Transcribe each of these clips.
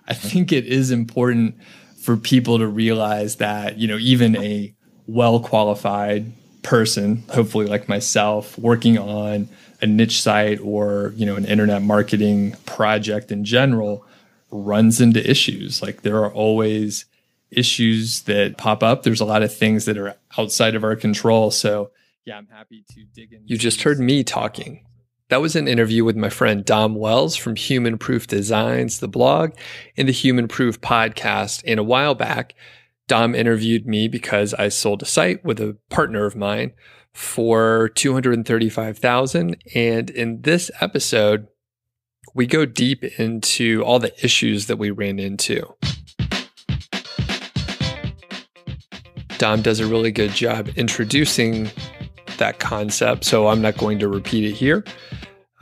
I think it is important for people to realize that, even a well-qualified person, hopefully like myself, working on a niche site or, an internet marketing project in general runs into issues. Like there are always issues that pop up. There's a lot of things that are outside of our control. So yeah, I'm happy to dig in. You just heard me talking. That was an interview with my friend Dom Wells from Human Proof Designs, the blog, and the Human Proof podcast. And a while back, Dom interviewed me because I sold a site with a partner of mine for $235,000. And in this episode, we go deep into all the issues that we ran into. Dom does a really good job introducing that concept, so I'm not going to repeat it here.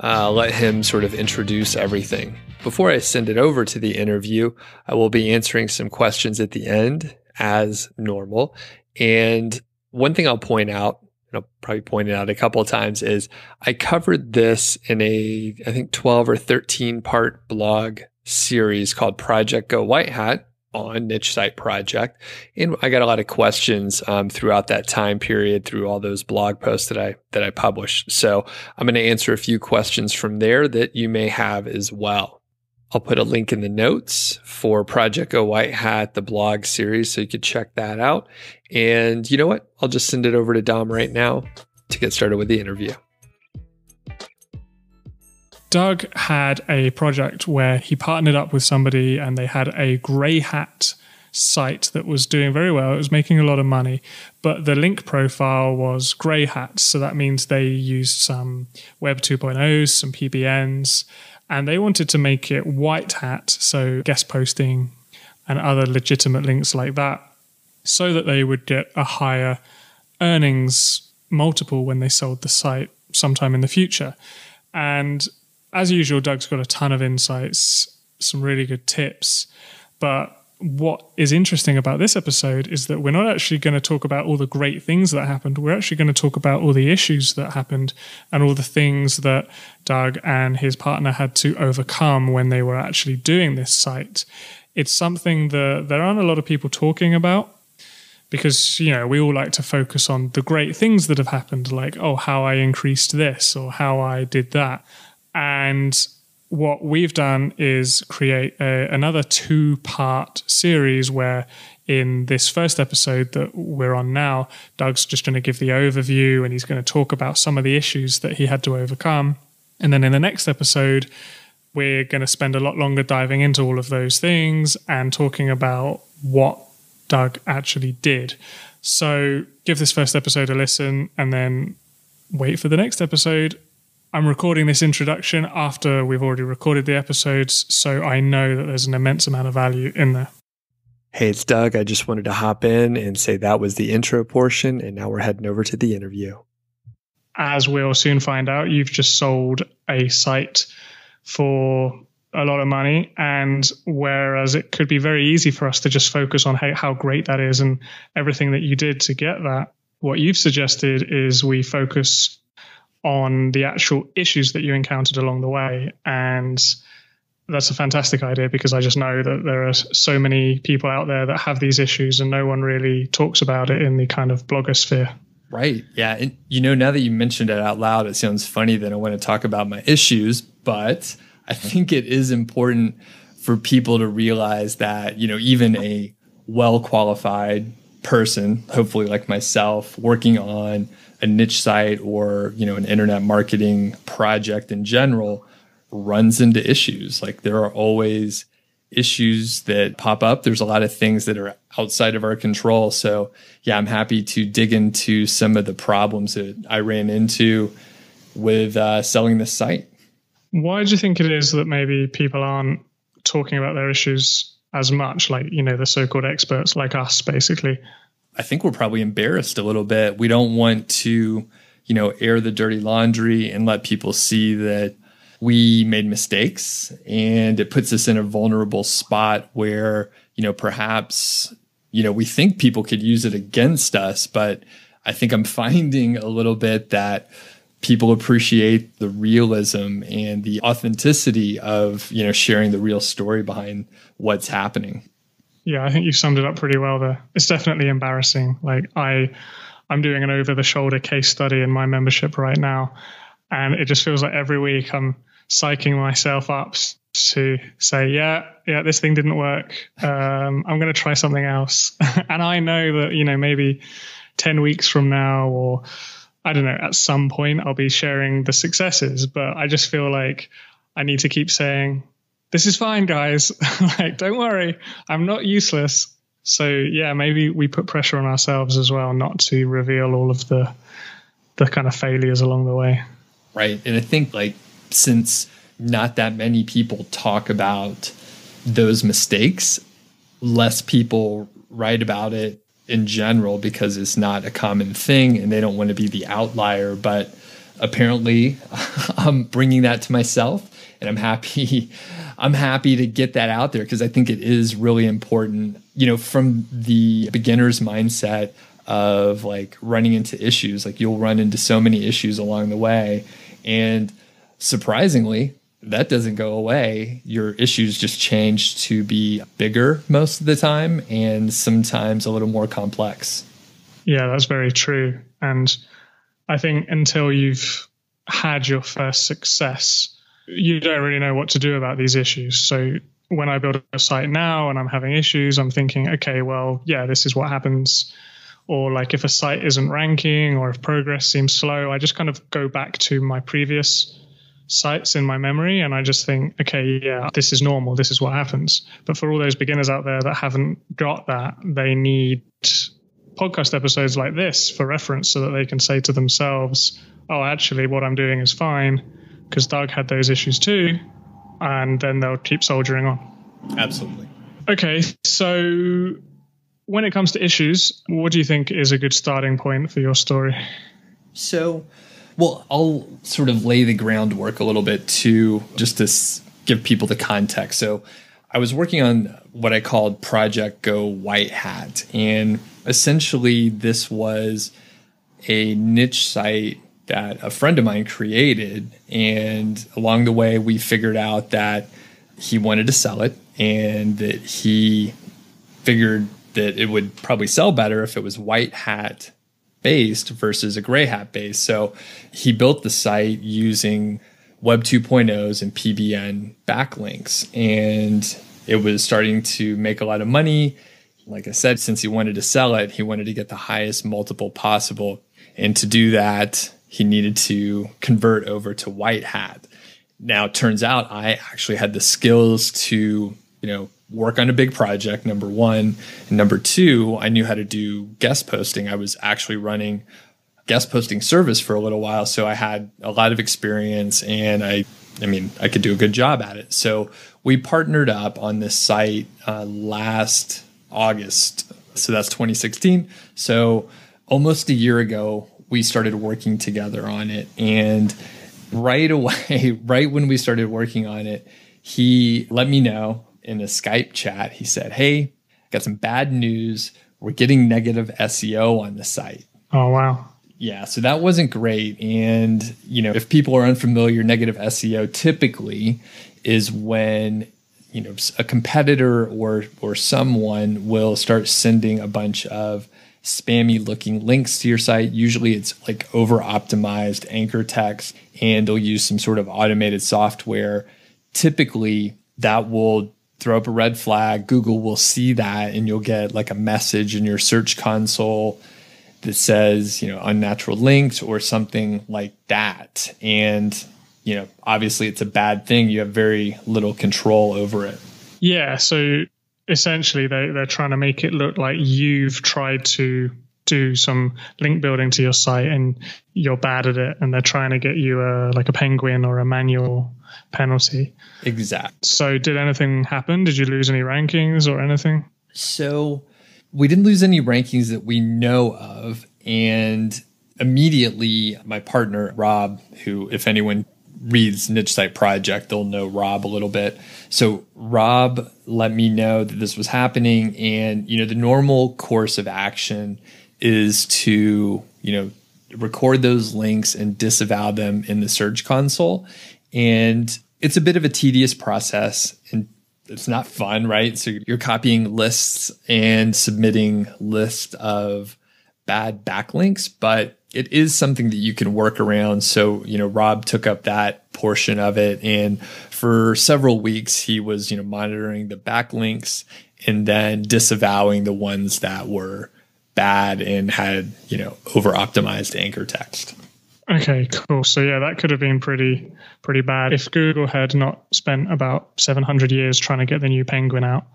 Let him sort of introduce everything. Before I send it over to the interview, I will be answering some questions at the end as normal. And one thing I'll point out, and I'll probably point it out a couple of times, is I covered this in I think 12 or 13 part blog series called Project Go White Hat on Niche Site Project. And I got a lot of questions throughout that time period through all those blog posts that I published. So I'm going to answer a few questions from there that you may have as well. I'll put a link in the notes for Project Go White Hat, the blog series, so you could check that out. And you know what? I'll just send it over to Dom right now to get started with the interview. Doug had a project where he partnered up with somebody and they had a grey hat site that was doing very well. It was making a lot of money, but the link profile was grey hat. So that means they used some Web 2.0s, some PBNs, and they wanted to make it white hat, so guest posting and other legitimate links like that, so that they would get a higher earnings multiple when they sold the site sometime in the future. And as usual, Doug's got a ton of insights, some really good tips. But what is interesting about this episode is that we're not actually going to talk about all the great things that happened. We're actually going to talk about all the issues that happened and all the things that Doug and his partner had to overcome when they were actually doing this site. It's something that there aren't a lot of people talking about because, we all like to focus on the great things that have happened, like, oh, how I increased this or how I did that. And what we've done is create another 2-part series where in this first episode that we're on now, Doug's just going to give the overview and he's going to talk about some of the issues that he had to overcome. And then in the next episode, we're going to spend a lot longer diving into all of those things and talking about what Doug actually did. So give this first episode a listen and then wait for the next episode. I'm recording this introduction after we've already recorded the episodes, so I know that there's an immense amount of value in there. Hey, it's Doug. I just wanted to hop in and say that was the intro portion, and now we're heading over to the interview. As we'll soon find out, you've just sold a site for a lot of money, and whereas it could be very easy for us to just focus on how great that is and everything that you did to get that, what you've suggested is we focus on the actual issues that you encountered along the way. And that's a fantastic idea because I just know that there are so many people out there that have these issues and no one really talks about it in the kind of blogosphere. Right. Yeah. And now that you mentioned it out loud, it sounds funny that I want to talk about my issues, but I think it is important for people to realize that, even a well-qualified person, hopefully like myself, working on a niche site or, an internet marketing project in general runs into issues. Like there are always issues that pop up. There's a lot of things that are outside of our control. So yeah, I'm happy to dig into some of the problems that I ran into with selling this site. Why do you think it is that maybe people aren't talking about their issues as much, like, the so-called experts like us, basically? I think we're probably embarrassed a little bit. We don't want to, air the dirty laundry and let people see that we made mistakes, and it puts us in a vulnerable spot where, perhaps, we think people could use it against us. But I think I'm finding a little bit that people appreciate the realism and the authenticity of, sharing the real story behind what's happening. Yeah, I think you summed it up pretty well there. It's definitely embarrassing. Like I'm doing an over-the-shoulder case study in my membership right now, and it just feels like every week I'm psyching myself up to say, yeah, this thing didn't work. I'm going to try something else. And I know that, maybe 10 weeks from now, or I don't know, at some point I'll be sharing the successes, but I just feel like I need to keep saying, this is fine, guys. Like, don't worry, I'm not useless. So yeah, maybe we put pressure on ourselves as well, not to reveal all of the kind of failures along the way. Right. And I think since not that many people talk about those mistakes, less people write about it in general because it's not a common thing and they don't want to be the outlier. But apparently I'm bringing that to myself, and I'm happy to get that out there because I think it is really important, from the beginner's mindset of running into issues. You'll run into so many issues along the way, and surprisingly, that doesn't go away. Your issues just change to be bigger most of the time and sometimes a little more complex. Yeah, that's very true. And I think until you've had your first success, you don't really know what to do about these issues. So when I build a site now and I'm having issues, I'm thinking, okay, well, yeah, this is what happens. Or if a site isn't ranking or if progress seems slow, I just kind of go back to my previous sites in my memory and I just think, okay, yeah, this is normal. This is what happens. But for all those beginners out there that haven't got that, they need podcast episodes like this for reference so that they can say to themselves, oh, actually, what I'm doing is fine because Doug had those issues too. And then they'll keep soldiering on. Absolutely. Okay, so when it comes to issues, what do you think is a good starting point for your story? So, well, I'll sort of lay the groundwork a little bit just to give people the context. So I was working on what I called Project Go White Hat. And essentially this was a niche site that a friend of mine created. And along the way, we figured out that he wanted to sell it and that he figured that it would probably sell better if it was white hat based versus a gray hat based. So he built the site using Web 2.0s and PBN backlinks, and it was starting to make a lot of money. Like I said, since he wanted to sell it, he wanted to get the highest multiple possible. And to do that, he needed to convert over to white hat. Now, it turns out I actually had the skills to, work on a big project, number one. And number two, I knew how to do guest posting. I was actually running guest posting service for a little while. So I had a lot of experience and I could do a good job at it. So we partnered up on this site last August. So that's 2016. So almost a year ago, we started working together on it. And right away, right when we started working on it, he let me know in a Skype chat. He said, hey, got some bad news. We're getting negative SEO on the site. Oh, wow. Yeah, so that wasn't great. And, if people are unfamiliar, negative SEO typically is when, a competitor or someone will start sending a bunch of spammy looking links to your site. Usually it's over optimized anchor text, and they'll use some sort of automated software. Typically that will throw up a red flag. Google will see that and you'll get a message in your search console that says, unnatural links or something like that. And, obviously it's a bad thing. You have very little control over it. Yeah. So essentially they're trying to make it look like you've tried to do some link building to your site and you're bad at it. And they're trying to get you a penguin or a manual penalty. Exactly. So did anything happen? Did you lose any rankings or anything? So we didn't lose any rankings that we know of. And immediately my partner, Rob, who, if anyone reads Niche Site Project, they'll know Rob a little bit. So Rob let me know that this was happening. And, the normal course of action is to, record those links and disavow them in the Search Console. And it's a bit of a tedious process and it's not fun, right? So you're copying lists and submitting lists of bad backlinks, but it is something that you can work around. So, Rob took up that portion of it. And for several weeks, he was, monitoring the backlinks and then disavowing the ones that were bad and had, over optimized anchor text. Okay, cool. So yeah, that could have been pretty bad. If Google had not spent about 700 years trying to get the new Penguin out,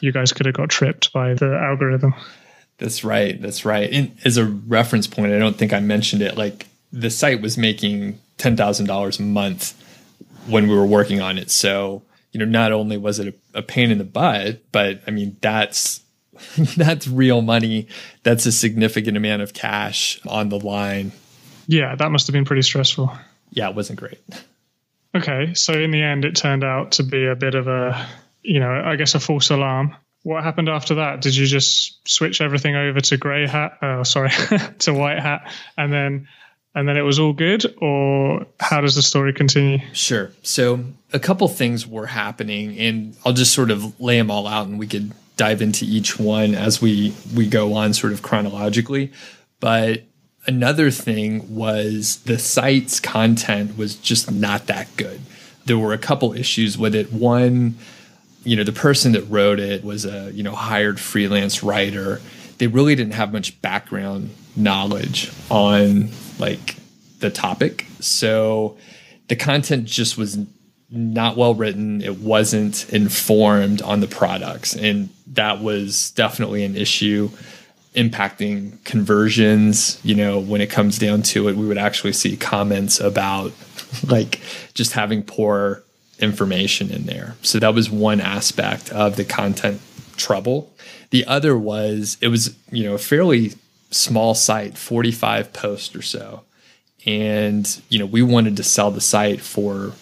you guys could have got tripped by the algorithm. That's right. And as a reference point, I don't think I mentioned it. Like the site was making $10,000 a month when we were working on it. So, not only was it a pain in the butt, but I mean, that's real money. That's a significant amount of cash on the line. Yeah, that must have been pretty stressful. Yeah, it wasn't great. Okay, so in the end, it turned out to be a bit of a, I guess a false alarm. What happened after that? Did you just switch everything over to to white hat, and then it was all good? Or how does the story continue? Sure. So a couple things were happening, and I'll just sort of lay them all out, and we could dive into each one as we go on sort of chronologically. But another thing was the site's content was just not that good. There were a couple issues with it. One, the person that wrote it was a, hired freelance writer. They really didn't have much background knowledge on like the topic. So the content just was not well written. It wasn't informed on the products. And that was definitely an issue impacting conversions. When it comes down to it, we would actually see comments about like just having poor information in there. So that was one aspect of the content trouble. The other was it was, a fairly small site, 45 posts or so. And, we wanted to sell the site for,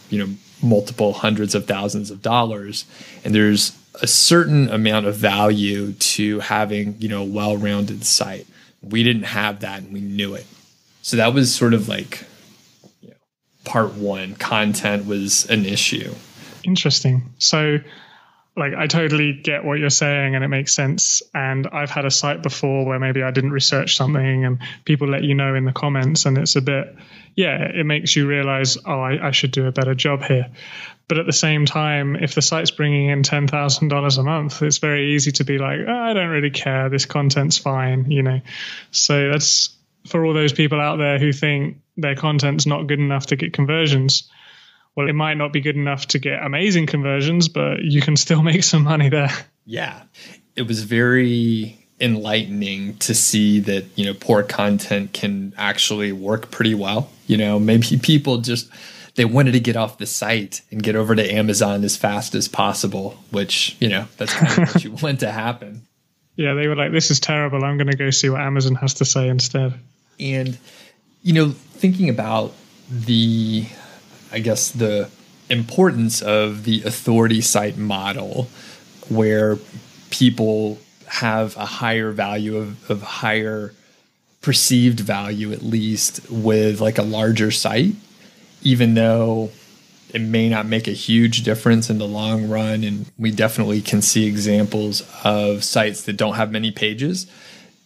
multiple hundreds of thousands of dollars. And there's a certain amount of value to having, a well-rounded site. We didn't have that and we knew it. So that was sort of like part one. Content was an issue. Interesting. So like I totally get what you're saying and it makes sense. And I've had a site before where maybe I didn't research something and people let you know in the comments and it's a bit, it makes you realize, I should do a better job here. But at the same time, if the site's bringing in $10,000 a month, it's very easy to be like, I don't really care. This content's fine, So that's for all those people out there who think their content's not good enough to get conversions. Well, it might not be good enough to get amazing conversions, but you can still make some money there. Yeah. It was very enlightening to see that, poor content can actually work pretty well. Maybe people just, they wanted to get off the site and get over to Amazon as fast as possible, which, that's kind of what you want to happen. Yeah, they were like, this is terrible. I'm going to go see what Amazon has to say instead. And, thinking about the importance of the authority site model where people have a higher value of higher perceived value, at least with like a larger site, even though it may not make a huge difference in the long run. And we definitely can see examples of sites that don't have many pages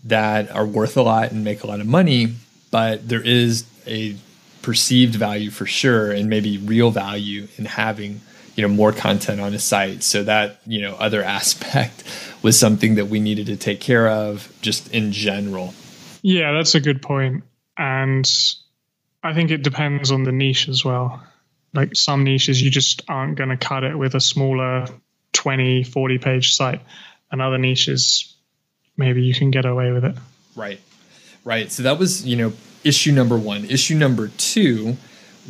that are worth a lot and make a lot of money, but there is a perceived value for sure and maybe real value in having more content on a site. So that other aspect was something that we needed to take care of just in general. Yeah, that's a good point. And I think it depends on the niche as well. Like some niches you just aren't going to cut it with a smaller 20 40 page site, and other niches maybe you can get away with it. Right. So that was issue number one. Issue number two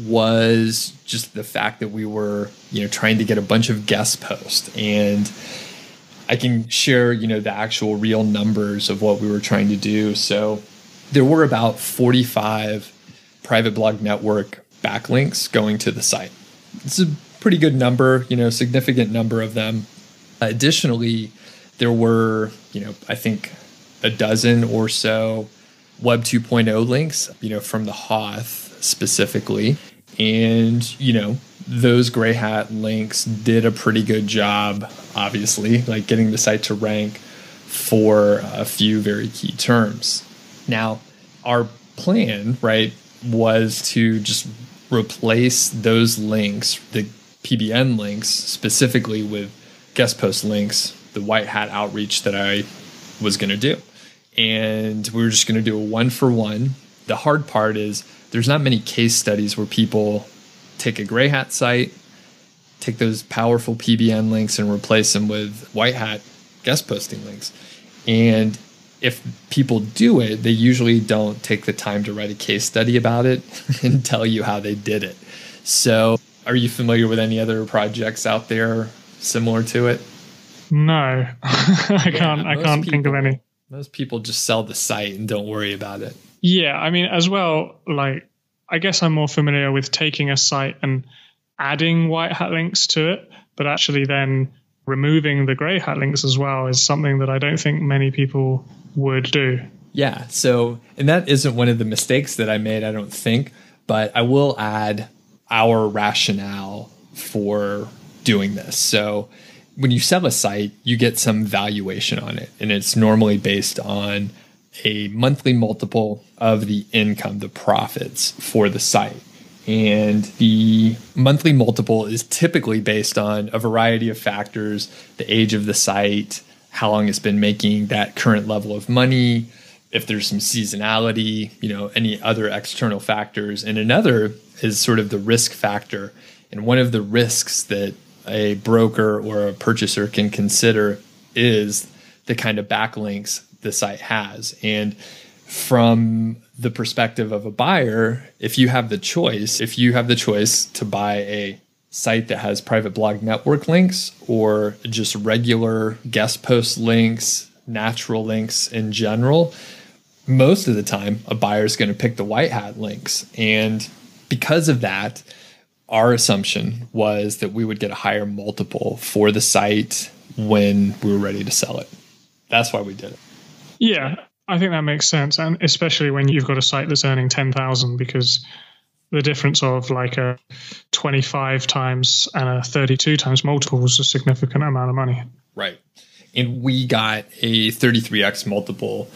was just the fact that we were, trying to get a bunch of guest posts. And I can share, the actual real numbers of what we were trying to do. So there were about 45 private blog network backlinks going to the site. It's a pretty good number, significant number of them. Additionally, there were, I think a dozen or so Web 2.0 links, from the Hoth specifically. And, those gray hat links did a pretty good job, obviously, like getting the site to rank for a few very key terms. Now, our plan, right, was to just replace those links, the PBN links, specifically with guest post links, the white hat outreach that I was going to do. And we were just going to do a one-for-one. The hard part is there's not many case studies where people take a gray hat site, take those powerful PBN links and replace them with white hat guest posting links. And if people do it, they usually don't take the time to write a case study about it and tell you how they did it. So are you familiar with any other projects out there similar to it? No, I can't think of any. Most people just sell the site and don't worry about it. Yeah, I mean, as well, like, I guess I'm more familiar with taking a site and adding white hat links to it, but actually then removing the gray hat links as well is something that I don't think many people would do. Yeah, so, and that isn't one of the mistakes that I made, I don't think, but I will add our rationale for doing this. So when you sell a site, you get some valuation on it, and it's normally based on a monthly multiple of the income, the profits for the site. And the monthly multiple is typically based on a variety of factors: the age of the site, how long it's been making that current level of money, if there's some seasonality, any other external factors. And another is sort of the risk factor. And one of the risks that a broker or a purchaser can consider is the kind of backlinks the site has. And from the perspective of a buyer, if you have the choice to buy a site that has private blog network links or just regular guest post links, natural links in general, most of the time a buyer is going to pick the white hat links. And because of that, our assumption was that we would get a higher multiple for the site when we were ready to sell it. That's why we did it. Yeah, I think that makes sense. And especially when you've got a site that's earning 10,000, because the difference of like a 25 times and a 32 times multiple was a significant amount of money. Right. And we got a 33x multiple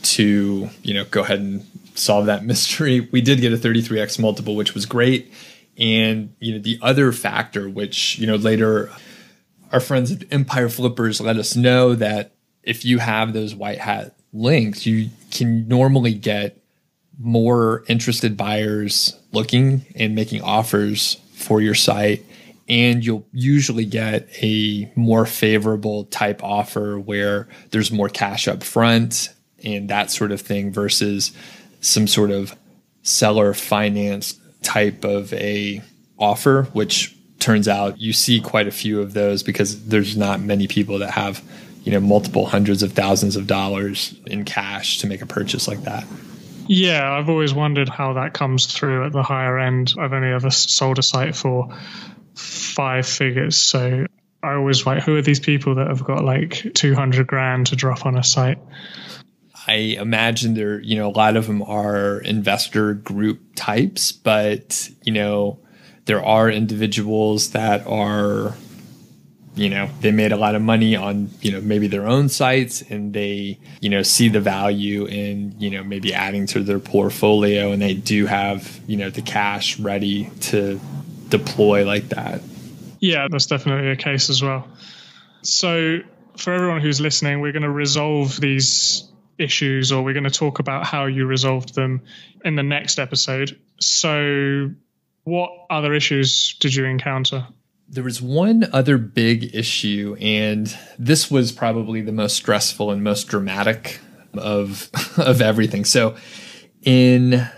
to, go ahead and solve that mystery. We did get a 33x multiple, which was great. And, the other factor, which, later our friends at Empire Flippers let us know that if you have those white hat links, you can normally get more interested buyers looking and making offers for your site. And you'll usually get a more favorable type offer where there's more cash up front and that sort of thing versus some sort of seller finance type of a offer, which turns out you see quite a few of those because there's not many people that have, multiple hundreds of thousands of dollars in cash to make a purchase like that. Yeah, I've always wondered how that comes through at the higher end. I've only ever sold a site for 5 figures. So I always like, who are these people that have got like 200 grand to drop on a site? I imagine there, a lot of them are investor group types, but, there are individuals that are, they made a lot of money on, maybe their own sites and they, see the value in, maybe adding to their portfolio and they do have, the cash ready to deploy like that. Yeah, that's definitely a case as well. So for everyone who's listening, we're going to resolve these issues, or we're going to talk about how you resolved them in the next episode. So what other issues did you encounter? There was one other big issue, and this was probably the most stressful and most dramatic of everything. So in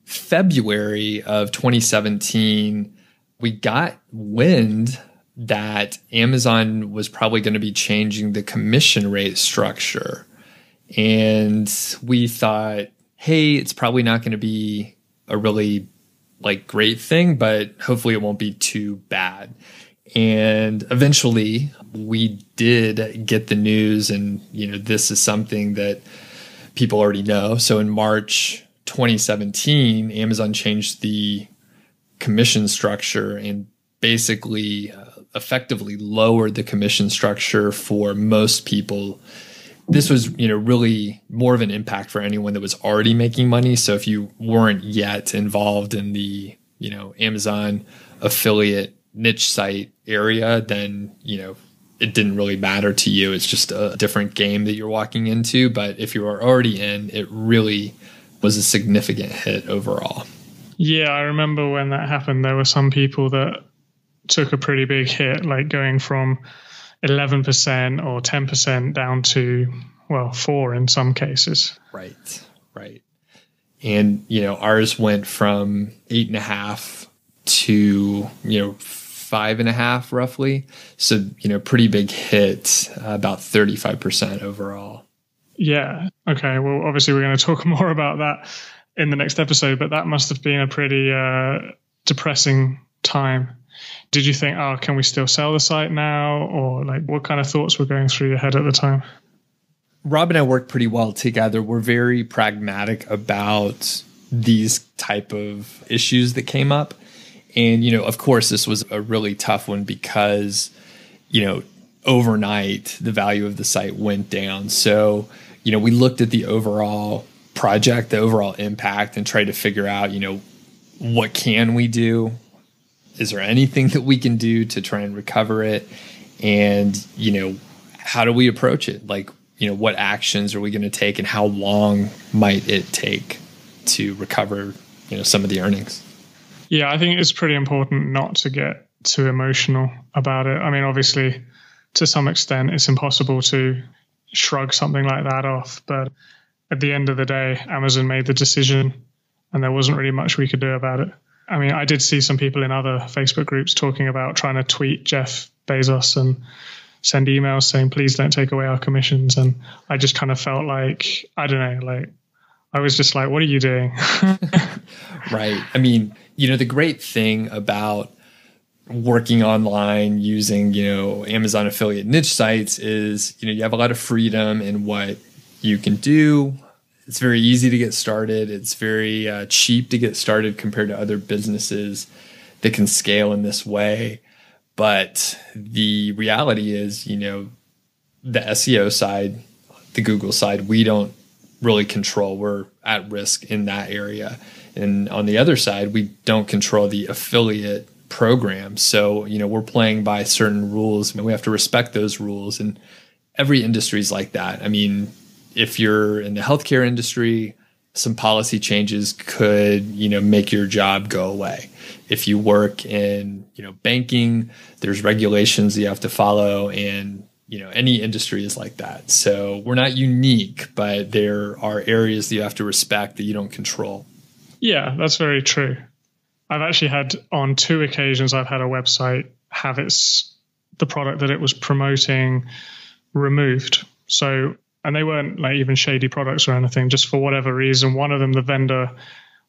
February of 2017, we got wind that Amazon was probably going to be changing the commission rate structure. And we thought, hey, it's probably not going to be a really great thing, but hopefully it won't be too bad. And eventually we did get the news, and this is something that people already know. So in March 2017, Amazon changed the commission structure and basically effectively lowered the commission structure for most people. This was, really more of an impact for anyone that was already making money. So if you weren't yet involved in the, Amazon affiliate niche site area, then, it didn't really matter to you. It's just a different game that you're walking into. But if you are already in, it really was a significant hit overall. Yeah, I remember when that happened, there were some people that took a pretty big hit, like going from 11% or 10% down to, 4 in some cases. Right. And, ours went from 8.5 to, 5.5 roughly. So, pretty big hit, about 35% overall. Yeah. Okay. Well, obviously we're going to talk more about that in the next episode, but that must have been a pretty depressing time. Did you think, can we still sell the site now? Or what kind of thoughts were going through your head at the time? Rob and I work pretty well together. We're very pragmatic about these type of issues that came up. And, of course, this was a really tough one because, overnight, the value of the site went down. So, we looked at the overall project, the overall impact, and tried to figure out, what can we do? Is there anything that we can do to try and recover it? And, how do we approach it? What actions are we going to take and how long might it take to recover, some of the earnings? Yeah, I think it's pretty important not to get too emotional about it. I mean, obviously, to some extent, it's impossible to shrug something like that off. But at the end of the day, Amazon made the decision and there wasn't really much we could do about it. I mean, I did see some people in other Facebook groups talking about trying to tweet Jeff Bezos and send emails saying, please don't take away our commissions. And I just kind of felt like, I don't know, I was just like, what are you doing? Right. I mean, the great thing about working online using, Amazon affiliate niche sites is, you have a lot of freedom in what you can do. It's very easy to get started. It's very cheap to get started compared to other businesses that can scale in this way. But the reality is, the SEO side, the Google side, we don't really control. We're at risk in that area. And on the other side, we don't control the affiliate program. So, we're playing by certain rules and we have to respect those rules. And every industry is like that. I mean, if you're in the healthcare industry, some policy changes could, make your job go away. If you work in, banking, there's regulations that you have to follow, and, any industry is like that. So we're not unique, but there are areas that you have to respect that you don't control. Yeah, that's very true. I've actually had, on 2 occasions, I've had a website have the product that it was promoting removed. So, and they weren't even shady products or anything, just for whatever reason. One of them, the vendor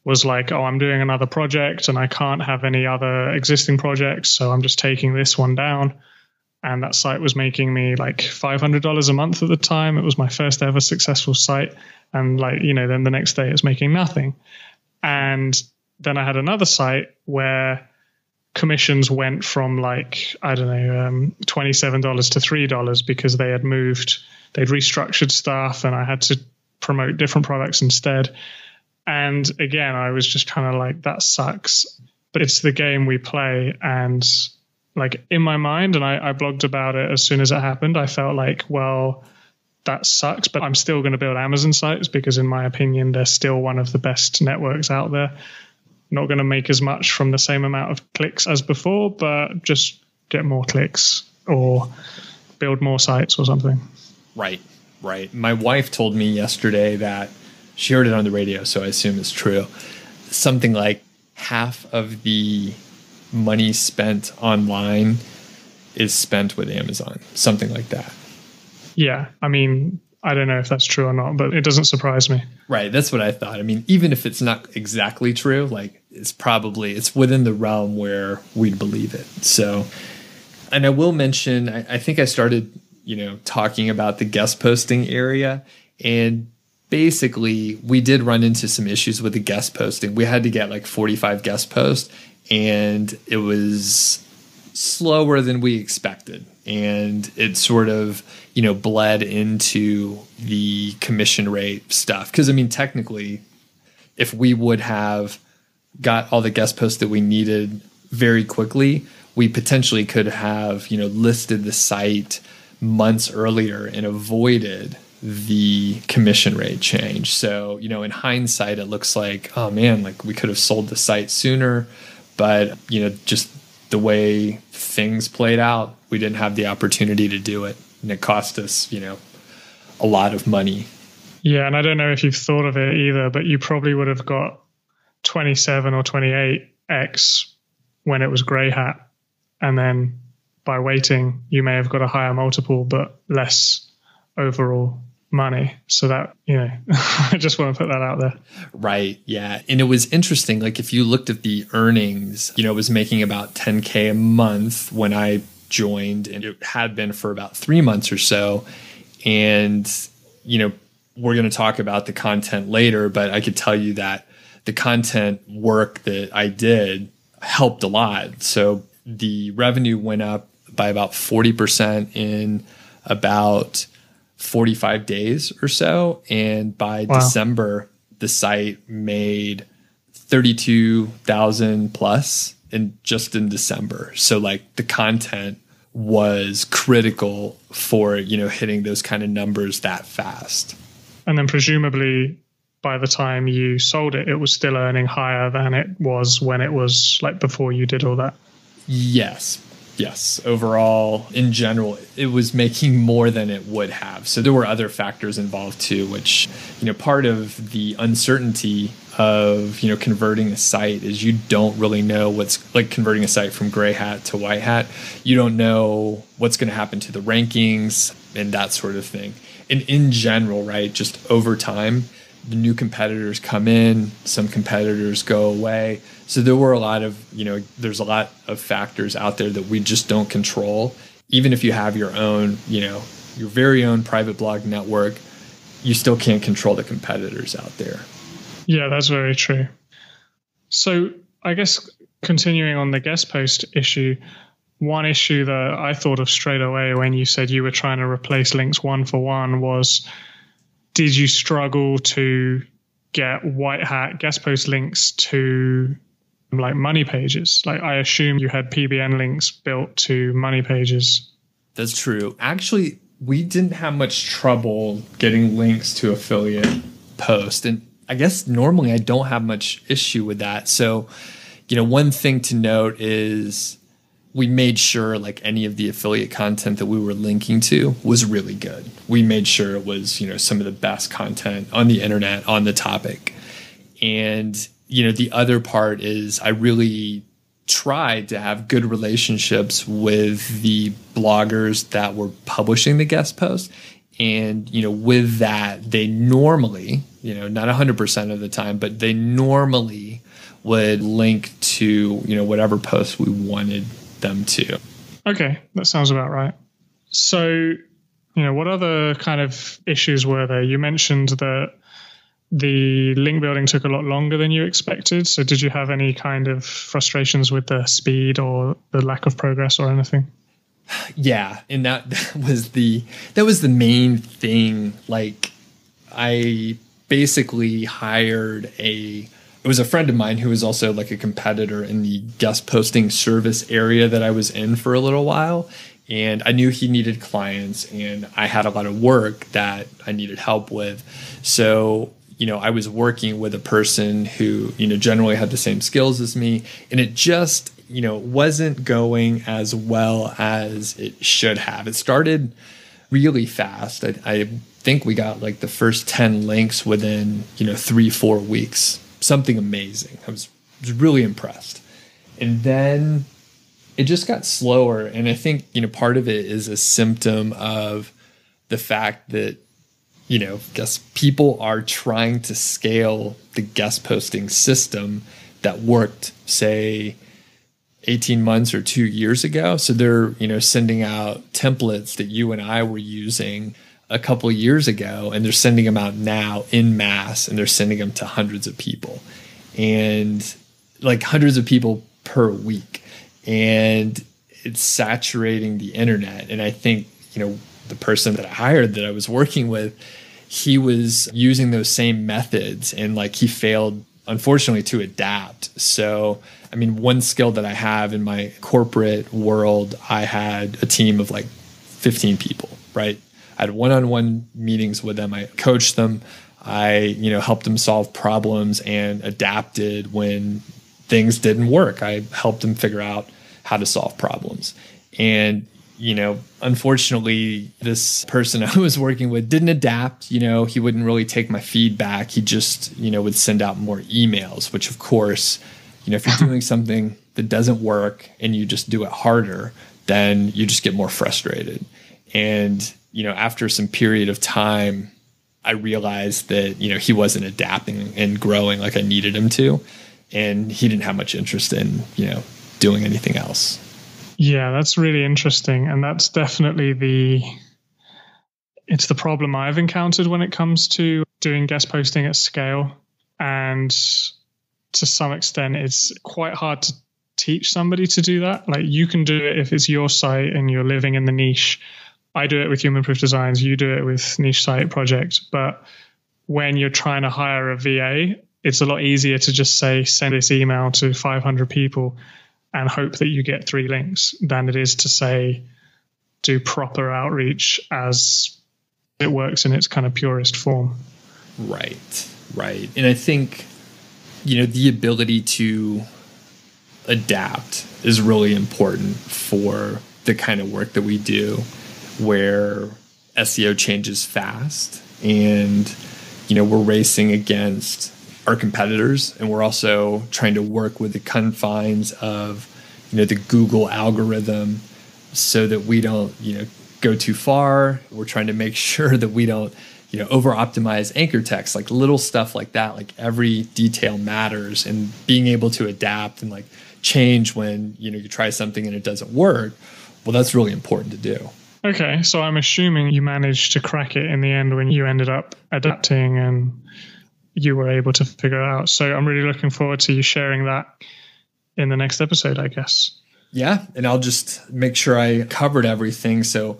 was like, I'm doing another project and I can't have any other existing projects, so I'm just taking this one down. And that site was making me $500 a month at the time. It was my first ever successful site. And then the next day it was making nothing. And then I had another site where commissions went from $27 to $3 because they'd restructured stuff and I had to promote different products instead. And again, I was just kind of that sucks, but it's the game we play. And in my mind, and I blogged about it as soon as it happened, I felt that sucks, but I'm still going to build Amazon sites because in my opinion, they're still one of the best networks out there. Not going to make as much from the same amount of clicks as before, but just get more clicks or build more sites or something. Right. My wife told me yesterday that she heard it on the radio, so I assume it's true. Something like half of the money spent online is spent with Amazon, something like that. Yeah. I mean, I don't know if that's true or not, but it doesn't surprise me. Right. That's what I thought. I mean, even if it's not exactly true, it's within the realm where we'd believe it. So, and I will mention, I think I started, talking about the guest posting area, and basically we did run into some issues with the guest posting. We had to get like 45 guest posts, and it was slower than we expected. And it sort of, bled into the commission rate stuff. Because, I mean, technically, if we would have got all the guest posts that we needed very quickly, we potentially could have, listed the site months earlier and avoided the commission rate change. So, in hindsight, it looks like, oh man, like we could have sold the site sooner, but, just the way things played out, we didn't have the opportunity to do it. And it cost us, a lot of money. Yeah. And I don't know if you've thought of it either, but you probably would have got 27 or 28x when it was grey hat. And then by waiting, you may have got a higher multiple, but less overall money. So that, I just want to put that out there. Right. Yeah. And it was interesting. Like if you looked at the earnings, it was making about 10K a month when I joined, and it had been for about 3 months or so. And, we're going to talk about the content later, but I could tell you that the content work that I did helped a lot. So the revenue went up by about 40% in about 45 days or so. And by December, the site made 32,000 plus just in December. So like the content was critical for, hitting those kind of numbers that fast. And then presumably by the time you sold it, it was still earning higher than it was when it was like before you did all that. Yes. Overall, in general, it was making more than it would have. So there were other factors involved too, which, part of the uncertainty of, converting a site is you don't really know what's like converting a site from gray hat to white hat. You don't know what's going to happen to the rankings and that sort of thing. And in general, right, just over time, the new competitors come in, some competitors go away. So there were a lot of, there's a lot of factors out there that we just don't control. Even if you have your own, your very own private blog network, you still can't control the competitors out there. Yeah, that's very true. So I guess continuing on the guest post issue, one issue that I thought of straight away when you said you were trying to replace links one for one was, did you struggle to get white hat guest post links to like money pages? Like I assume you had PBN links built to money pages. That's true. Actually, we didn't have much trouble getting links to affiliate posts. And I guess normally I don't have much issue with that. So, one thing to note is we made sure like any of the affiliate content that we were linking to was really good. We made sure it was, some of the best content on the internet on the topic. And, the other part is I really tried to have good relationships with the bloggers that were publishing the guest post. And, with that, they normally, not 100% of the time, but they normally would link to, whatever post we wanted them to. Okay, that sounds about right. So, what other kind of issues were there? You mentioned that the link building took a lot longer than you expected. So did you have any kind of frustrations with the speed or the lack of progress or anything? Yeah, and that was the main thing. Like I basically hired it was a friend of mine who was also like a competitor in the guest posting service area that I was in for a little while. And I knew he needed clients and I had a lot of work that I needed help with. So, I was working with a person who, generally had the same skills as me. And it just, wasn't going as well as it should have. It started really fast. I think we got like the first 10 links within, 3-4 weeks. Something amazing. I was really impressed. And then it just got slower. And I think, part of it is a symptom of the fact that, people are trying to scale the guest posting system that worked, say, 18 months or 2 years ago. So they're, sending out templates that you and I were using a couple years ago, and they're sending them out now in mass, and they're sending them to hundreds of people, and like hundreds of people per week. And it's saturating the internet. And I think, the person that I hired that I was working with, he was using those same methods, and like he failed, unfortunately, to adapt. So, I mean, one skill that I have in my corporate world, I had a team of like 15 people, right? I had one-on-one meetings with them. I coached them. I, helped them solve problems and adapted when things didn't work. I helped them figure out how to solve problems. And, unfortunately, this person I was working with didn't adapt. He wouldn't really take my feedback. He just, would send out more emails, which of course, if you're doing something that doesn't work and you just do it harder, then you just get more frustrated. And, after some period of time, I realized that, he wasn't adapting and growing like I needed him to. And he didn't have much interest in, doing anything else. Yeah, that's really interesting. And that's definitely it's the problem I've encountered when it comes to doing guest posting at scale. And to some extent, it's quite hard to teach somebody to do that. Like, you can do it if it's your site and you're living in the niche. I do it with Human Proof Designs. You do it with Niche Site Project. But when you're trying to hire a VA, it's a lot easier to just say, send this email to 500 people and hope that you get 3 links than it is to say, do proper outreach as it works in its kind of purest form. Right. And I think, the ability to adapt is really important for the kind of work that we do, where SEO changes fast and, we're racing against our competitors, and we're also trying to work with the confines of, the Google algorithm so that we don't, go too far. We're trying to make sure that we don't, over optimize anchor text, like little stuff like that. Like, every detail matters, and being able to adapt and like change when, you try something and it doesn't work. Well, that's really important to do. Okay. So I'm assuming you managed to crack it in the end when you ended up adapting and you were able to figure it out. So I'm really looking forward to you sharing that in the next episode, I guess. Yeah. And I'll just make sure I covered everything. So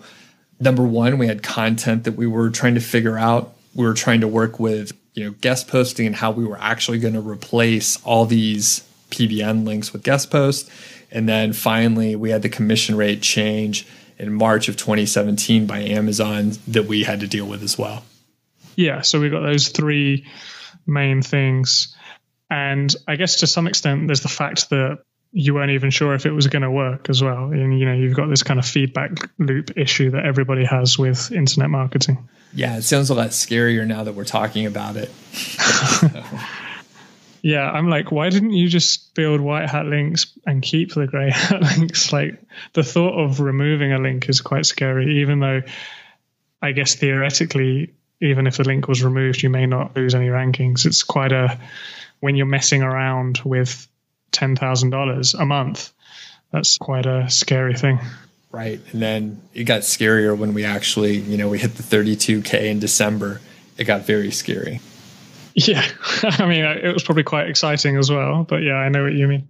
number one, we had content that we were trying to figure out. We were trying to work with, guest posting and how we were actually going to replace all these PBN links with guest posts. And then finally, we had the commission rate change in March of 2017 by Amazon that we had to deal with as well. Yeah. So we got those 3 main things. And I guess to some extent, there's the fact that you weren't even sure if it was going to work as well. And, you've got this kind of feedback loop issue that everybody has with internet marketing. Yeah, it sounds a lot scarier now that we're talking about it. Yeah, I'm like, why didn't you just build white hat links and keep the gray hat links? Like, the thought of removing a link is quite scary, even though I guess theoretically, even if the link was removed, you may not lose any rankings. It's quite when you're messing around with $10,000 a month, that's quite a scary thing. Right. And then it got scarier when we actually, we hit the 32K in December. It got very scary. Yeah. I mean, it was probably quite exciting as well, but yeah, I know what you mean.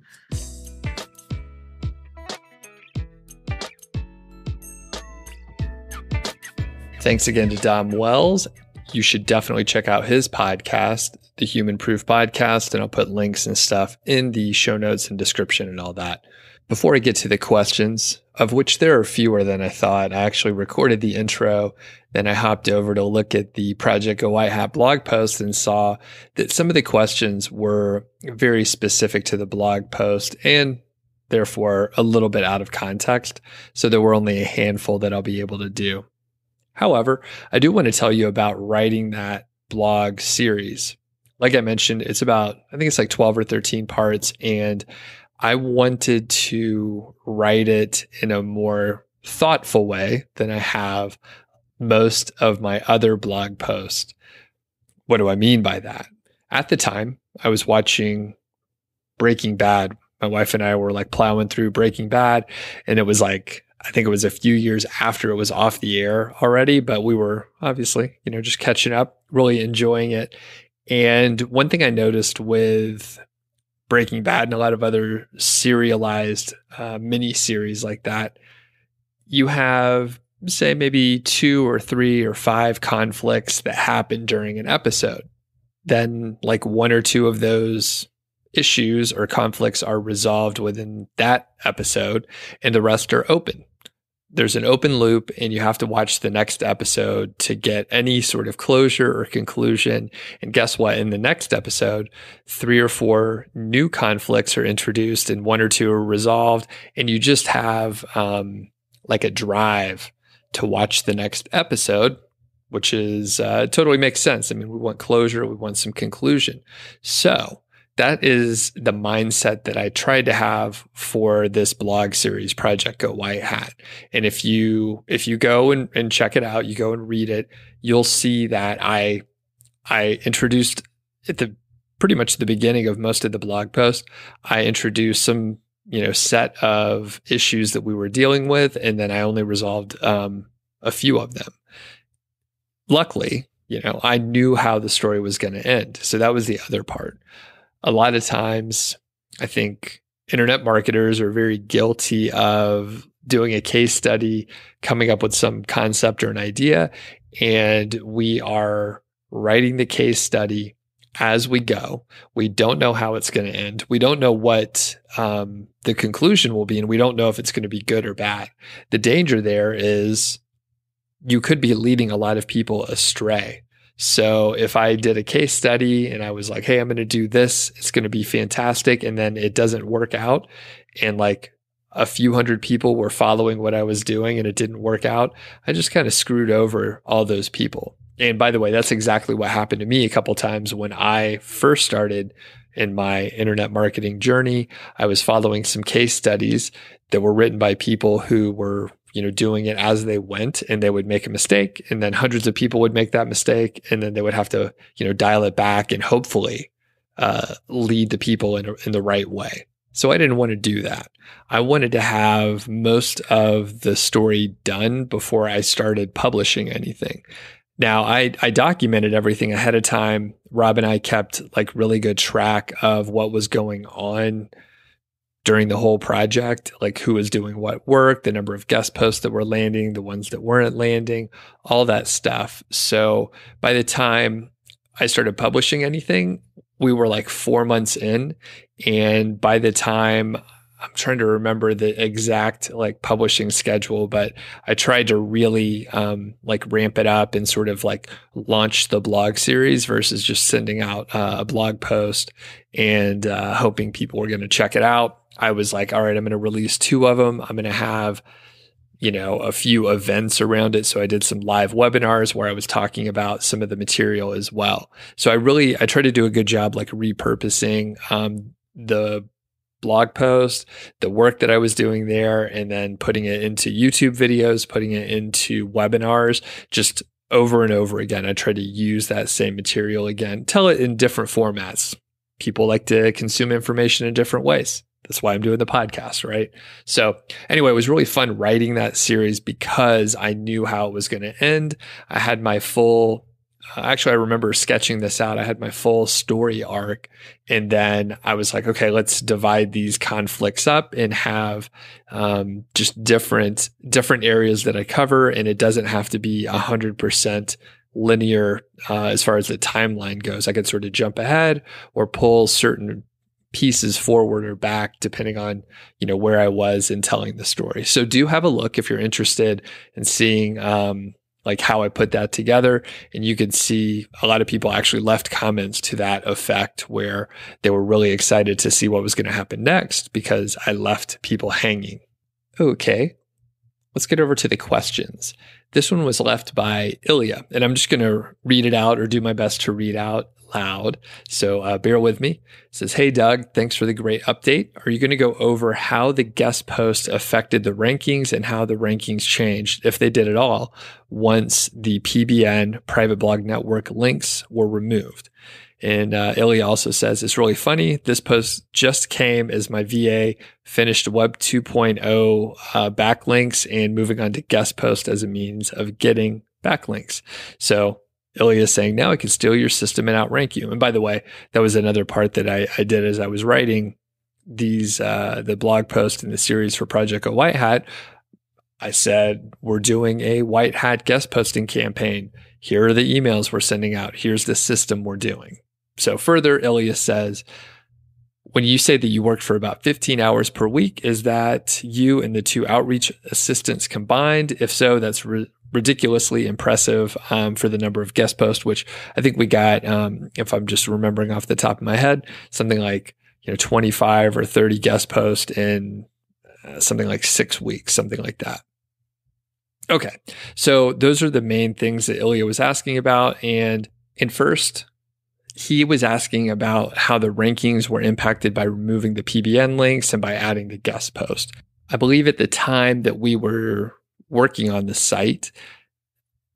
Thanks again to Dom Wells. You should definitely check out his podcast, the Human Proof Podcast, and I'll put links and stuff in the show notes and description and all that. Before I get to the questions, of which there are fewer than I thought, I actually recorded the intro. Then I hopped over to look at the Project Go White Hat blog post and saw that some of the questions were very specific to the blog post and therefore a little bit out of context. So there were only a handful that I'll be able to do. However, I do want to tell you about writing that blog series. Like I mentioned, it's about, I think it's like 12 or 13 parts, and I wanted to write it in a more thoughtful way than I have most of my other blog posts. What do I mean by that? At the time, I was watching Breaking Bad. My wife and I were like plowing through Breaking Bad, and it was like I think it was a few years after it was off the air already, but we were obviously, just catching up, really enjoying it. And one thing I noticed with Breaking Bad and a lot of other serialized mini series like that, you have, say, maybe 2 or 3 or 5 conflicts that happen during an episode. Then like 1 or 2 of those issues or conflicts are resolved within that episode, and the rest are open. There's an open loop, and you have to watch the next episode to get any sort of closure or conclusion. And guess what? In the next episode, 3 or 4 new conflicts are introduced and 1 or 2 are resolved. And you just have like a drive to watch the next episode, which is totally makes sense. I mean, we want closure. We want some conclusion. So that is the mindset that I tried to have for this blog series, Project Go White Hat. And if you go and check it out, you go and read it, you'll see that I introduced at the pretty much the beginning of most of the blog post, I introduced some set of issues that we were dealing with, and then I only resolved a few of them. Luckily, I knew how the story was going to end. So that was the other part. A lot of times, I think internet marketers are very guilty of doing a case study, coming up with some concept or an idea, and we are writing the case study as we go. We don't know how it's going to end. We don't know what the conclusion will be, and we don't know if it's going to be good or bad. The danger there is you could be leading a lot of people astray. So if I did a case study and I was like, hey, I'm going to do this, it's going to be fantastic, and then it doesn't work out, and like a few hundred people were following what I was doing and it didn't work out, I just kind of screwed over all those people. And by the way, that's exactly what happened to me a couple times when I first started in my internet marketing journey. I was following some case studies that were written by people who were doing it as they went, and they would make a mistake, and then hundreds of people would make that mistake, and then they would have to, dial it back and hopefully lead the people in the right way. So I didn't want to do that. I wanted to have most of the story done before I started publishing anything. Now, I documented everything ahead of time. Rob and I kept like really good track of what was going on during the whole project, like who was doing what work, the number of guest posts that were landing, the ones that weren't landing, all that stuff. So by the time I started publishing anything, we were like 4 months in. And by the time, I'm trying to remember the exact like publishing schedule, but I tried to really like ramp it up and sort of like launch the blog series versus just sending out a blog post and hoping people were going to check it out. I was like, all right, I'm going to release 2 of them. I'm going to have, a few events around it. So I did some live webinars where I was talking about some of the material as well. So I tried to do a good job like repurposing the blog post, the work that I was doing there, and then putting it into YouTube videos, putting it into webinars, just over and over again. I tried to use that same material again, tell it in different formats. People like to consume information in different ways. That's why I'm doing the podcast, right? So anyway, it was really fun writing that series because I knew how it was going to end. I had my full, actually, I remember sketching this out. I had my full story arc. And then I was like, okay, let's divide these conflicts up and have just different areas that I cover. And it doesn't have to be 100% linear as far as the timeline goes. I could sort of jump ahead or pull certain pieces forward or back depending on where I was in telling the story. So do have a look if you're interested in seeing like how I put that together. And you can see a lot of people actually left comments to that effect where they were really excited to see what was going to happen next because I left people hanging. Okay, let's get over to the questions. This one was left by Ilya, and I'm just going to read it out or do my best to read out loud. So bear with me. It says, "Hey, Doug, thanks for the great update. Are you going to go over how the guest post affected the rankings and how the rankings changed, if they did at all, once the PBN private blog network links were removed?" And Ilya also says, "It's really funny. This post just came as my VA finished Web 2.0 backlinks and moving on to guest post as a means of getting backlinks." So Ilya is saying, now I can steal your system and outrank you. And by the way, that was another part that I did as I was writing these the blog post in the series for Project Go White Hat. I said, we're doing a white hat guest posting campaign. Here are the emails we're sending out. Here's the system we're doing. So further, Ilya says, when you say that you worked for about 15 hours per week, is that you and the 2 outreach assistants combined? If so, that's ridiculously impressive for the number of guest posts, which I think we got, if I'm just remembering off the top of my head, something like 25 or 30 guest posts in something like 6 weeks, something like that. Okay, so those are the main things that Ilya was asking about. And first, he was asking about how the rankings were impacted by removing the PBN links and by adding the guest post. I believe at the time that we were working on the site,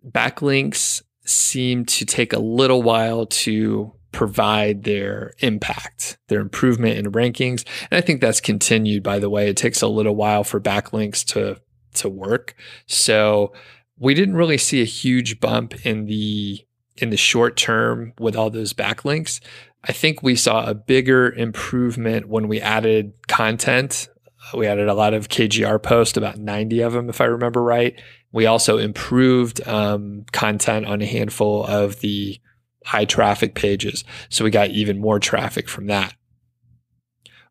backlinks seemed to take a little while to provide their impact, their improvement in rankings. And I think that's continued, by the way. It takes a little while for backlinks to work. So we didn't really see a huge bump in the short term with all those backlinks. I think we saw a bigger improvement when we added content. We added a lot of KGR posts, about 90 of them, if I remember right. We also improved content on a handful of the high traffic pages. So we got even more traffic from that.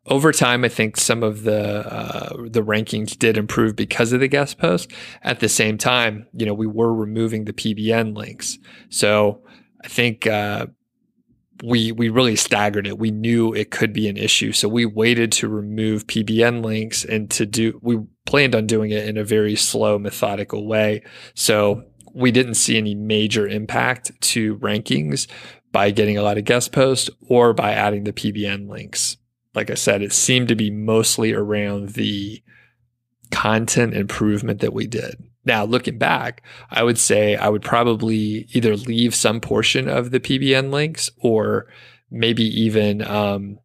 Over time, I think some of the rankings did improve because of the guest post. At the same time, we were removing the PBN links. So I think we really staggered it. We knew it could be an issue. So we waited to remove PBN links and we planned on doing it in a very slow, methodical way. So we didn't see any major impact to rankings by getting a lot of guest posts or by adding the PBN links. Like I said, it seemed to be mostly around the content improvement that we did. Now, looking back, I would say I would probably either leave some portion of the PBN links or maybe even, on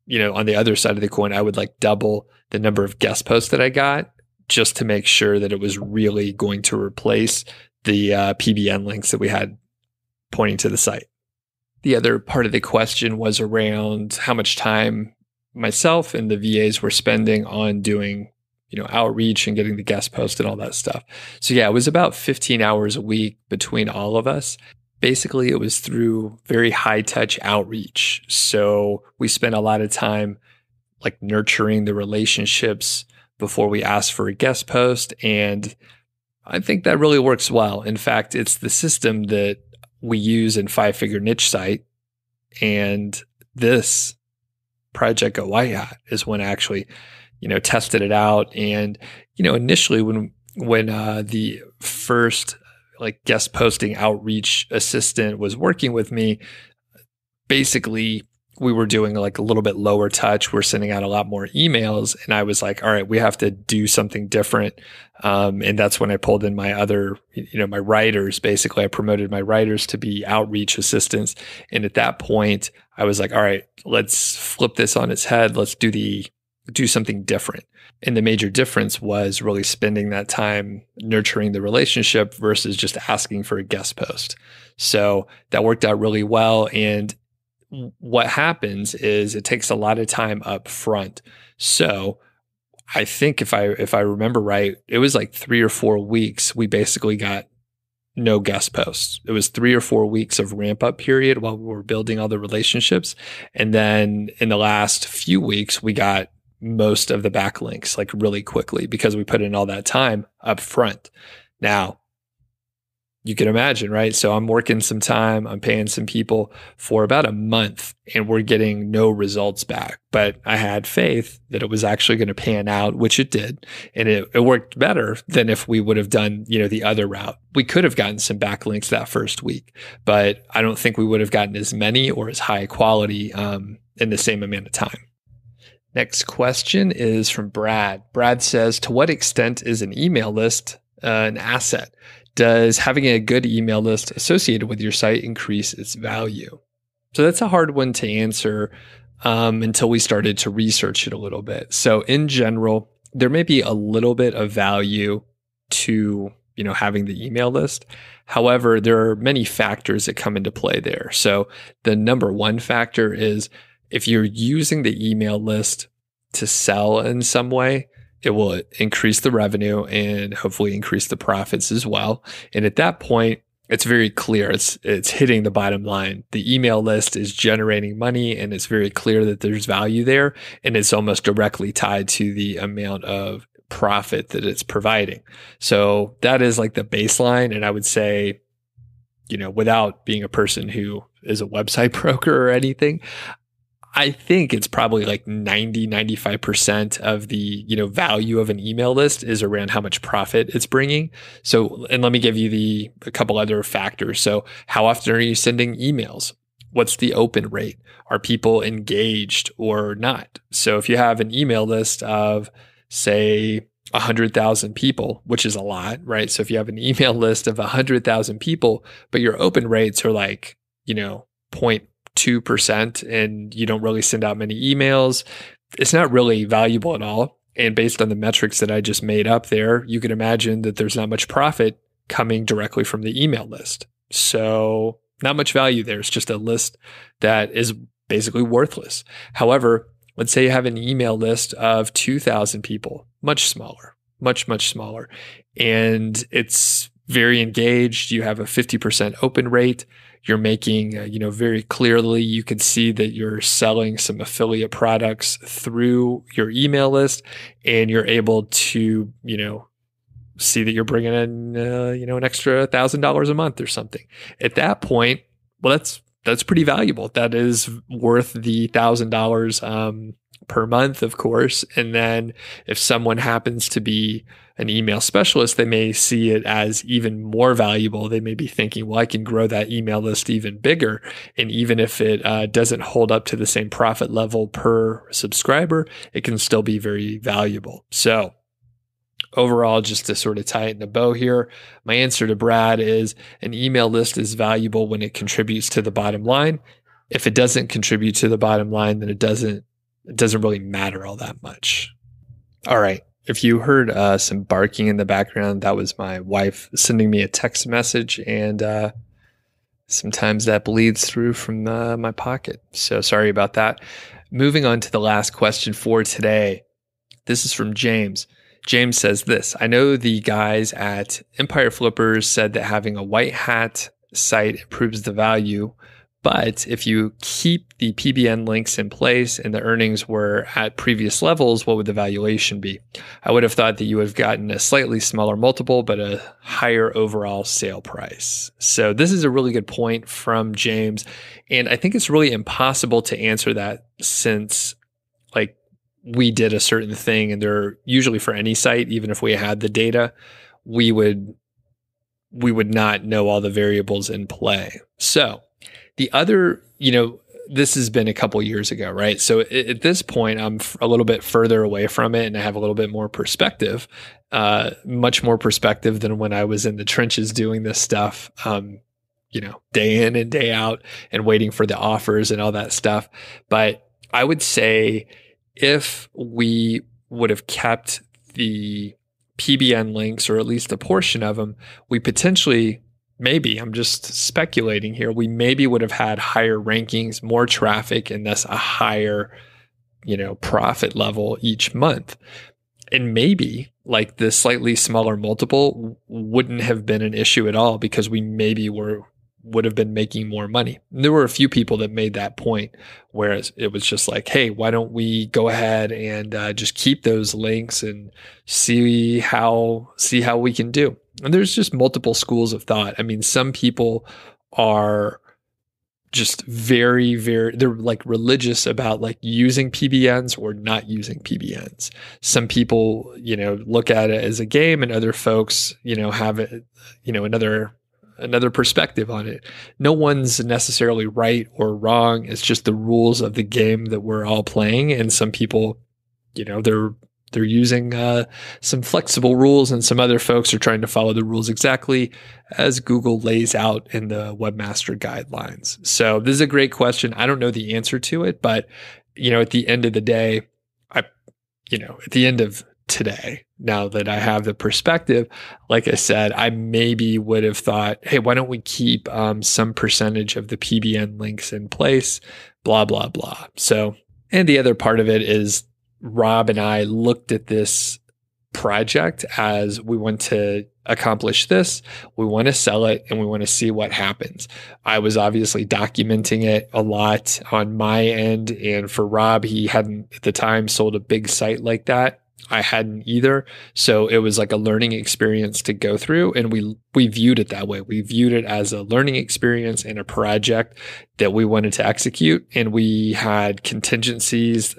the other side of the coin, I would double the number of guest posts that I got just to make sure that it was really going to replace the PBN links that we had pointing to the site. The other part of the question was around how much time myself and the VAs were spending on doing, outreach and getting the guest post and all that stuff. So yeah, it was about 15 hours a week between all of us. Basically, it was through very high touch outreach. So we spent a lot of time nurturing the relationships before we asked for a guest post. And I think that really works well. In fact, it's the system that we use in 5-Figure Niche Site. And this Project Go White Hat is when I actually, tested it out. And, initially when the first guest posting outreach assistant was working with me, basically we were doing a little bit lower touch. We're sending out a lot more emails. And I was like, all right, we have to do something different. And that's when I pulled in my other, my writers. Basically, I promoted my writers to be outreach assistants. And at that point, I was like, all right, let's flip this on its head. Let's do something different. And the major difference was really spending that time nurturing the relationship versus just asking for a guest post. So that worked out really well. And what happens is it takes a lot of time up front. So I think if I remember right, it was 3 or 4 weeks. We basically got no guest posts. It was 3 or 4 weeks of ramp up period while we were building all the relationships. And then in the last few weeks, we got most of the backlinks really quickly because we put in all that time up front. Now, you can imagine, right? So I'm working some time, I'm paying some people for about a month, and we're getting no results back. But I had faith that it was actually going to pan out, which it did. And it worked better than if we would have done, the other route. We could have gotten some backlinks that first week, but I don't think we would have gotten as many or as high quality in the same amount of time. Next question is from Brad. Brad says, to what extent is an email list an asset? Does having a good email list associated with your site increase its value? So that's a hard one to answer until we started to research it a little bit. So in general, there may be a little bit of value to having the email list. However, there are many factors that come into play there. So the number one factor is if you're using the email list to sell in some way, it will increase the revenue and hopefully increase the profits as well. And at that point, it's very clear. It's hitting the bottom line. The email list is generating money, and it's very clear that there's value there. And it's almost directly tied to the amount of profit that it's providing. So that is like the baseline. And I would say, without being a person who is a website broker or anything, I think it's probably like 95% of the, value of an email list is around how much profit it's bringing. So, and let me give you a couple other factors. So how often are you sending emails? What's the open rate? Are people engaged or not? So if you have an email list of, say, 100,000 people, which is a lot, right? So if you have an email list of 100,000 people, but your open rates are like, 0.2% and you don't really send out many emails, it's not really valuable at all. And based on the metrics that I just made up there, you can imagine that there's not much profit coming directly from the email list. So not much value there. It's just a list that is basically worthless. However, let's say you have an email list of 2,000 people, much smaller, much smaller, and it's very engaged. You have a 50% open rate. You're making, very clearly, you can see that you're selling some affiliate products through your email list, and you're able to, see that you're bringing in, an extra $1,000 a month or something. At that point, well, that's pretty valuable. That is worth the $1,000 per month, of course. And then if someone happens to be an email specialist, they may see it as even more valuable. They may be thinking, well, I can grow that email list even bigger. And even if it doesn't hold up to the same profit level per subscriber, it can still be very valuable. So overall, just to sort of tighten the bow here, my answer to Brad is an email list is valuable when it contributes to the bottom line. If it doesn't contribute to the bottom line, then it doesn't really matter all that much. All right. If you heard some barking in the background, that was my wife sending me a text message, and sometimes that bleeds through from my pocket. So sorry about that. Moving on to the last question for today. This is from James. James says this: I know the guys at Empire Flippers said that having a white hat site improves the value, but if you keep the PBN links in place and the earnings were at previous levels, what would the valuation be? I would have thought that you would have gotten a slightly smaller multiple, but a higher overall sale price. So this is a really good point from James. And I think it's really impossible to answer that, since we did a certain thing, and they're usually for any site, even if we had the data, we would not know all the variables in play. So the other, this has been a couple years ago, right? So at this point, I'm a little bit further away from it, and I have a little bit more perspective, much more perspective than when I was in the trenches doing this stuff, day in and day out and waiting for the offers and all that stuff. But I would say if we would have kept the PBN links, or at least a portion of them, we potentially, maybe, I'm just speculating here, we maybe would have had higher rankings, more traffic, and thus a higher, profit level each month. And maybe the slightly smaller multiple wouldn't have been an issue at all, because we maybe would have been making more money. And there were a few people that made that point, whereas it was just like, hey, why don't we go ahead and just keep those links and see how we can do. And there's just multiple schools of thought. I mean, some people are just very, they're like religious about like using PBNs or not using PBNs. Some people, look at it as a game, and other folks, have it, another perspective on it. No one's necessarily right or wrong. It's just the rules of the game that we're all playing. And some people, they're using some flexible rules, and some other folks are trying to follow the rules exactly as Google lays out in the Webmaster Guidelines. So this is a great question. I don't know the answer to it, but at the end of the day, at the end of today, now that I have the perspective, like I said, I maybe would have thought, hey, why don't we keep some percentage of the PBN links in place, blah, blah, blah. So, and the other part of it is Rob and I looked at this project as we want to accomplish this, we want to sell it, and we want to see what happens. I was obviously documenting it a lot on my end. And for Rob, he hadn't at the time sold a big site like that. I hadn't either. So it was like a learning experience to go through. And we viewed it that way. We viewed it as a learning experience and a project that we wanted to execute. And we had contingencies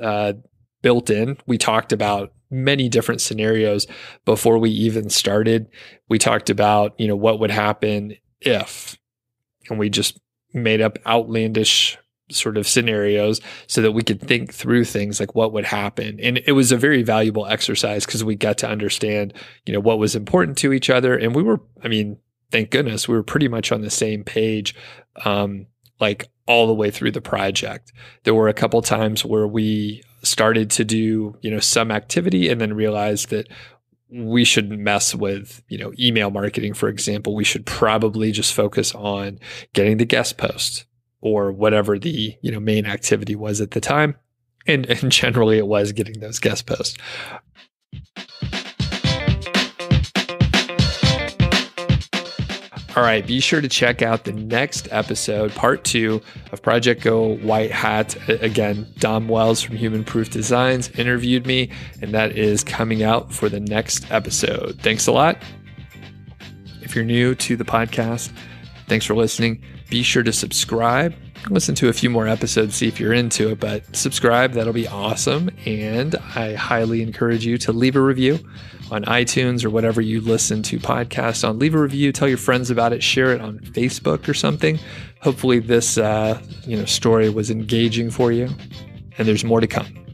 built in. We talked about many different scenarios before we even started. We talked about, what would happen if, and we just made up outlandish sort of scenarios so that we could think through things like what would happen. And it was a very valuable exercise because we got to understand, what was important to each other. And we were, thank goodness, we were pretty much on the same page, like all the way through the project. There were a couple times where we started to do, some activity and then realized that we shouldn't mess with, email marketing, for example. We should probably just focus on getting the guest post or whatever the, main activity was at the time. And generally it was getting those guest posts. All right, be sure to check out the next episode, part 2 of Project Go White Hat. Again, Dom Wells from Human Proof Designs interviewed me, and that is coming out for the next episode. Thanks a lot. If you're new to the podcast, thanks for listening. Be sure to subscribe. Listen to a few more episodes, see if you're into it, but subscribe. That'll be awesome. And I highly encourage you to leave a review on iTunes or whatever you listen to podcasts on. Leave a review, tell your friends about it, share it on Facebook or something. Hopefully this story was engaging for you, and there's more to come.